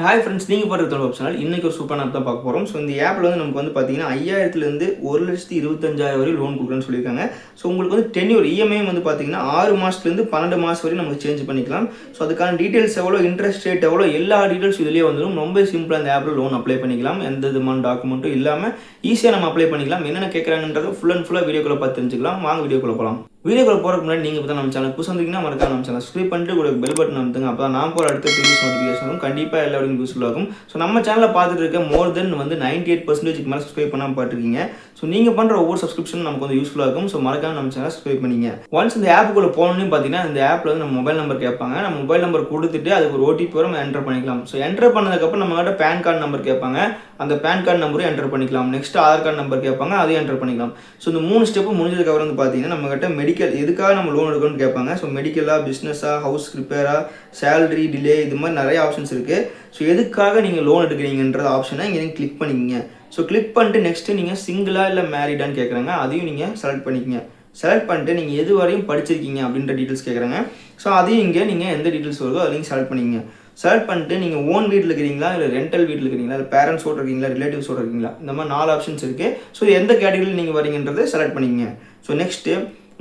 Hi friends, நீங்கள் பார்க்குற தொழில் ஆப்ஷனால் இன்றைக்கி ஒரு சூப்பரான ஆப் தான் பார்க்க போகிறோம். ஸோ இந்த ஆப்பில் வந்து நமக்கு வந்து பார்த்தீங்கன்னா 5000லேருந்து 1,25,000 வரை லோன் கொடுக்குறேன்னு சொல்லியிருக்காங்க. ஸோ உங்களுக்கு வந்து டென்யூர் இஎம்ஐ வந்து பார்த்தீங்கன்னா 6 மாதத்துலேருந்து 12 மாதம் வரை நமக்கு சேஞ்ச் பண்ணிக்கலாம். ஸோ அதுக்கான டீட்டெயில்ஸ் எவ்வளோ, இன்ட்ரெஸ்ட் ரேட் எவ்வளோ, எல்லா டீட்டெயில்ஸ் இதிலேயே வந்துடும். ரொம்ப சிம்பிளாக அந்த ஆப்பில் லோன் அப்ளை பண்ணிக்கலாம். எந்த விதமான டாக்குமெண்ட்டும் இல்லாமல் ஈஸியாக நம்ம அப்ளை பண்ணிக்கலாம். என்னென்ன கேட்குறாங்கன்றதை ஃபுல்லாக வீடியோக்குள்ளே பார்த்து தெரிஞ்சுக்கலாம். வாங்க வீடியோக்குள்ளே போகலாம். வீடியோக்குள்ள போகிறதுக்கு முன்னாடி நீங்கள் இப்போ தான் நம்ம சேனல் புதுசு வந்தீங்கன்னா மறக்காம நம்ம சேனல் சப்ஸ்கிரைப் பண்ணிட்டு கூட பெல் பட்டன் அமுத்துங்க. அப்போ தான் நான் போகிற அடுத்த வீடியோஸ் நோட்டிஃபிகேஷனும் கண்டிப்பாக எல்லாரும் யூஸ்ஃபுல் ஆகும். ஸோ நம்ம சேனலில் பார்த்துட்டு இருக்க மோர் தென் வந்து 98% மேலே சப்ஸ்கிரைப் பண்ணாமல் பார்த்துருக்கீங்க. ஸோ நீங்கள் பண்ணுற ஒவ்வொரு சப்ஸ்கிரிப்ஷனும் நமக்கு வந்து யூஸ்ஃபுல்லாக இருக்கும். ஸோ மறக்காம நம்ம சேனல் சப்ஸ்கிரைப் பண்ணிங்க. ஒன்ஸ் இந்த ஆப்புக்குள்ளே போகணுன்னு பார்த்தீங்கன்னா இந்த ஆப்பில் வந்து நம்ம மொபைல் நம்பர் கேட்பாங்க. நம்ம மொபைல் நம்பர் கொடுத்துட்டு அதுக்கு ஒரு ஓடிபி வரும், நம்ம என்டர் பண்ணிக்கலாம். ஸோ என்டர் பண்ணதுக்கப்புறம் நம்மகிட்ட பேன் கார்டு நம்பர் கேட்பாங்க. அந்த பேன் கார்டு நம்பரும் என்டர் பண்ணிக்கலாம். நெக்ஸ்ட் ஆதார் கார்டு நம்பர் கேட்பாங்க, அதையும் என்டர் பண்ணிக்கலாம். ஸோ இந்த 3 ஸ்டெப்பு முடிஞ்சதுக்கப்புறம் வந்து பார்த்தீங்கன்னா நம்மகிட்ட மெடிக்கல் எதுக்காக நம்ம லோன் எடுக்கணும்னு கேட்பாங்க. ஸோ மெடிக்கலா, பிஸ்னஸா, ஹவுஸ் ரிப்பேரா, சேலரி டிலே, இது மாதிரி நிறைய ஆப்ஷன்ஸ் இருக்குது. ஸோ எதுக்காக நீங்கள் லோன் எடுக்கிறீங்கன்றது ஆப்ஷனை இங்கே நீங்கள் கிளிக் பண்ணிக்கிங்க. ஸோ கிளிக் பண்ணிட்டு நெக்ஸ்ட்டு நீங்கள் சிங்கிளா இல்லை மேரிடான்னு கேட்குறாங்க. அதையும் நீங்கள் செலக்ட் பண்ணிக்கங்க. செலக்ட் பண்ணிட்டு நீங்கள் எது வரையும் படிச்சிருக்கீங்க அப்படின்ற டீட்டெயில்ஸ் கேட்குறாங்க. ஸோ அதையும் இங்கே நீங்கள் எந்த டீட்டெயில்ஸ் வருதோ அதை நீங்கள் செலக்ட் பண்ணிக்கங்க. செலக்ட் பண்ணிட்டு நீங்கள் ஓன் வீட்டில் இருக்கிறீங்களா, இல்லை ரெண்டல் வீட்டில் இருக்கிறீங்களா, இல்லை பேரண்ட்ஸோடு இருக்கீங்களா, ரிலேட்டிவ்ஸோடு இருக்கீங்களா, இந்த மாதிரி 4 ஆப்ஷன்ஸ் இருக்குது. ஸோ எந்த கேட்டகரியில் நீங்கள் வரீங்கன்றதை செலக்ட் பண்ணிக்கங்க. ஸோ நெக்ஸ்ட்டு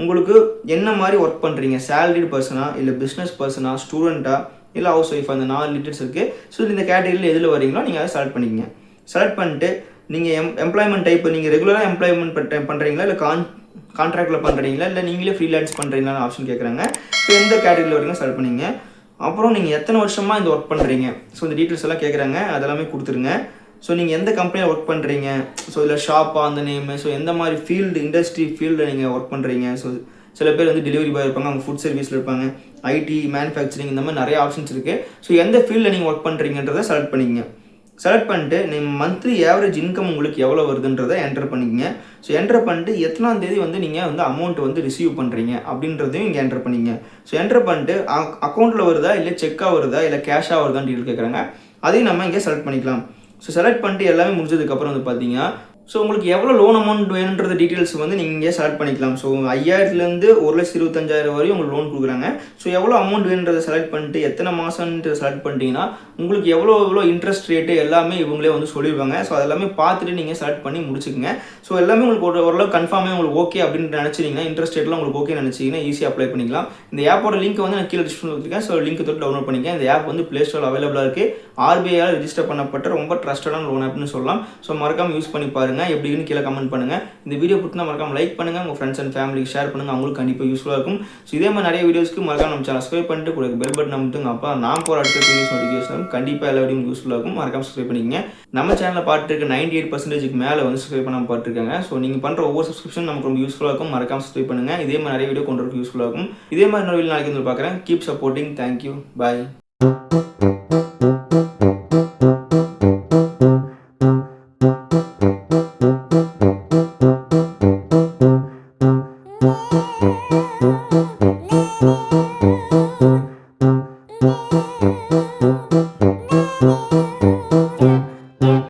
உங்களுக்கு என்ன மாதிரி ஒர்க் பண்ணுறீங்க, சேலரிடு பர்சனா, இல்லை பிஸ்னஸ் பர்சனா, ஸ்டூடெண்ட்டா, இல்லை ஹவுஸ் ஒய்ஃப், அந்த 4 டீட்டெயில்ஸ் இருக்குது. ஸோ இந்த கேட்டகரியில் எதில் வரீங்களோ நீங்கள் அதை செலக்ட் பண்ணிக்கங்க. செலக்ட் பண்ணிட்டு நீங்கள் எம்ப்ளாய்மெண்ட் டைப், நீங்கள் ரெகுலராக எம்ப்ளாய்மெண்ட் பண்ணுறீங்களா, இல்லை கான்ட்ராக்டில் பண்ணுறீங்களா, இல்லை நீங்களே ஃப்ரீலான்ஸ் பண்ணுறீங்களான்னு ஆப்ஷன் கேட்குறாங்க. ஸோ எந்த கேட்டகரியில் வரீங்க செலக்ட் பண்ணிங்க. அப்புறம் நீங்கள் எத்தனை வருஷமாக இந்த ஒர்க் பண்ணுறீங்க, ஸோ இந்த டீட்டெயில்ஸ் எல்லாம் கேட்குறாங்க. அதெல்லாமே கொடுத்துருங்க. ஸோ நீங்கள் எந்த கம்பெனியில் ஒர்க் பண்ணுறீங்க, ஸோ இதில் ஷாப்பா அந்த நேமு, ஸோ எந்த மாதிரி ஃபீல்டு, இண்டஸ்ட்ரி ஃபீல்டில் நீங்கள் ஒர்க் பண்ணுறீங்க. ஸோ சில பேர் வந்து டெலிவரி பாய் இருப்பாங்க, அவங்க ஃபுட் சர்வீஸில் இருப்பாங்க, ஐடி, மேனுஃபேக்சரிங், இந்த மாதிரி நிறைய ஆப்ஷன்ஸ் இருக்குது. ஸோ எந்த ஃபீல்டில் நீங்கள் ஒர்க் பண்ணுறீங்கன்றதை செலக்ட் பண்ணிக்கங்க. செலக்ட் பண்ணிட்டு நீங்கள் மந்த்லி ஆவரேஜ் இன்கம் உங்களுக்கு எவ்வளோ வருதுன்றதை என்டர் பண்ணிக்கங்க. ஸோ என்டர் பண்ணிட்டு எத்தனாம் தேதி வந்து நீங்கள் வந்து அமௌண்ட் வந்து ரிசீவ் பண்ணுறீங்க அப்படின்றதையும் இங்கே என்டர் பண்ணிங்க. ஸோ என்டர் பண்ணிட்டு அக்கௌண்ட்டில் வருதா, இல்லை செக்காக வருதா, இல்லை கேஷாக வருதான்னு டீட்டெயில் கேட்குறாங்க. அதையும் நம்ம இங்கே செலக்ட் பண்ணிக்கலாம். ஸோ செலக்ட் பண்ணிட்டு எல்லாமே முடிஞ்சதுக்கப்புறம் வந்து பார்த்தீங்கன்னா ஸோ உங்களுக்கு எவ்வளோ லோன் அமௌண்ட் வேணுன்றது டீட்டெயில்ஸ் வந்து நீங்கள் இங்கே செலக்ட் பண்ணிக்கலாம். ஸோ 5000லேருந்து 1,25,000 வரையும் உங்களுக்கு லோன் கொடுக்குறாங்க. ஸோ எவ்வளோ அமௌண்ட் வேணுன்றதை செலக்ட் பண்ணிட்டு எத்தனை மாதம்ன்றதை செலக்ட் பண்ணிட்டீங்கன்னா உங்களுக்கு எவ்வளோ இன்ட்ரெஸ்ட் ரேட்டு எல்லாமே இவங்களே வந்து சொல்லிடுவாங்க. ஸோ அதெல்லாமே பார்த்துட்டு நீங்கள் செலக்ட் பண்ணி முடிச்சுக்கோங்க. ஸோ எல்லாமே உங்களுக்கு ஓரளவு கன்ஃபார்மே உங்களுக்கு ஓகே அப்படின்னு நினச்சிங்கன்னா, இன்ட்ரெஸ்ட் ரேட்லாம் உங்களுக்கு ஓகே நினச்சிங்கன்னா ஈஸியாக அப்ளை பண்ணிக்கலாம். இந்த ஆப்போட லிங்க் வந்து நான் கீழே டிஸ்கிரிப்ஷன் கொடுத்துருக்கேன். ஸோ லிங்க் தொட்டு டவுன்லோட் பண்ணிக்கேன். இந்த ஆப் வந்து ப்ளே ஸ்டோர் அவைலபிளாக இருக்குது. ஆர்பிஐயால் ரெஜிஸ்டர் பண்ணப்பட்ட ரொம்ப ட்ரஸ்டடான லோன் ஆப்னு சொல்லலாம். ஸோ மறக்காமல் யூஸ் பண்ணி பாருங்கள். எப்படின்னு கீழே கமெண்ட் பண்ணுங்கள். இந்த வீடியோ பிடிச்சினா மறக்காம லைக் பண்ணுங்கள். உங்கள் ஃப்ரெண்ட்ஸ் அண்ட் ஃபேமிலிக்கு ஷேர் பண்ணுங்கள். அவங்களுக்கு கண்டிப்பாக யூஸ்ஃபுல்லாக இருக்கும். ஸோ இதே மாதிரி நிறைய வீடியோஸ்க்கு மறக்காம நம்ம சேனல் சப்ஸ்கிரைப் பண்ணிட்டு கூட பெல் பட்டன் அமுத்துங்க. அப்போ நான் போகிற அடுத்த வீடியோஸ் நோட்டிஃபிகேஷன் கண்டிப்பாக எல்லா வீடியும் யூஸ்ஃபுல்லாக இருக்கும். மறக்காம சப்ஸ்கிரைப் பண்ணிக்கங்க. நம்ம சேனலில் பார்த்துருக்க 98% மேலே வந்து சப்ஸ்கிரைப் பண்ணாமல் பார்த்துருக்காங்க. ஸோ நீங்கள் பண்ணுற ஒவ்வொரு சப்ஸ்கிரிப்ஷன் நமக்கு ரொம்ப யூஸ்ஃபுல்லாக இருக்கும். மறக்காம சப்ஸ்கிரைப் பண்ணுங்கள். இதே மாதிரி நிறைய வீடியோ கொண்டு வரக்கு யூஸ்ஃபுல்லாக இருக்கும். இதே மாதிரி இன்னொரு வீடியோ நாளைக்கு வந்து பார்க்குறேன். Keep supporting. தேங்க்யூ. பாய்.